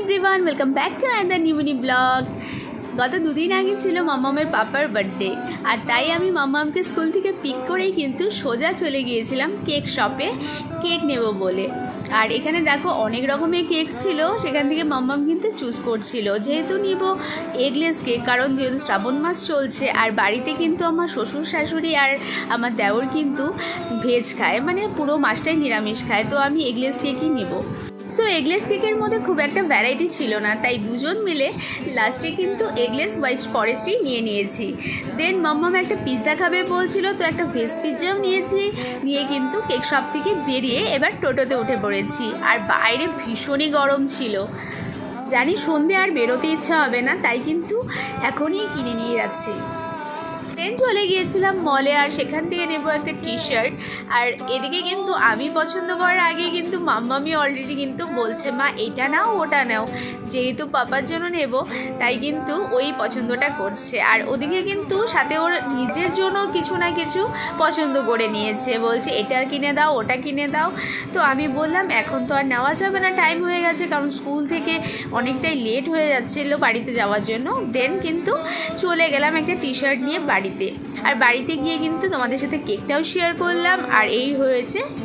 Everyone welcome back to another new mini blog. गत दुदिन आगे छिलो माम्मामेर पापार बार्थडे और ताई आमी माम्मामके स्कूल थेके पिक करेई किन्तु सोजा चले गियेछिलाम केक शपे केक नेब बोले। और एखाने देखो अनेक रकमेर केक छिलो, सेखान थेके माम्माम किन्तु चूज करछिलो जेहेतु निब एगलेस केक, कारण जेहेतु श्रावण मास चलछे और बाड़ीते किन्तु आमार शशुर शाशुड़ी और आमार देवर किन्तु भेज खाय, माने पुरो मासटाई निरामिष खाय, तो आमी एगलेस केकई नेब। सो एगलेस केकर मध्य खूब एक भ্যারাইটি छिलो ना, ताई दुजन मिले लास्टे किन्तु एगलेस व्हाइट फरेस्ट ही निये निয়েছি। देन मम्माम एक पिज्जा खाबे बोलछिलो, तो एक भेज पिज्जाओ निয়েছি, निये किन्तु केक शप थेके बेरिये एबार टोटोते उठे पड़ेছি। और बाइरे भीषणই गरम छिलो, जानी सन्धे और बेरोते इच्छा होबे ना, ताई किन्तु एखोनी किने निये जाচ্ছি। देन चले गिয়েছিলাম मले और सेखान থেকে নেব একটা টি শার্ট। আর এদিকে কিন্তু আমি পছন্দ করার আগে কিন্তু মাম্মামি অলরেডি কিন্তু বলছে মা এটা নাও ওটা নাও, যেহেতু পাপার জন্য নেব তাই কিন্তু ওই পছন্দটা করছে। আর ওদিকে কিন্তু সাথে ওর নিজের জন্য কিছু না কিছু পছন্দ করে নিয়েছে, বলছে এটা কিনে দাও ওটা কিনে দাও। তো আমি বললাম এখন তো আর নেওয়া যাবে না, টাইম হয়ে গেছে, কারণ স্কুল থেকে অনেকটাই লেট হয়ে যাচ্ছিল বাড়িতে যাওয়ার জন্য। দেন কিন্তু চলে গেলাম একটা টি শার্ট নিয়ে বাড়িতে। আর বাড়িতে গিয়ে কিন্তু তোমাদের সাথে কেকটাও শেয়ার করলাম। আর এই হয়েছে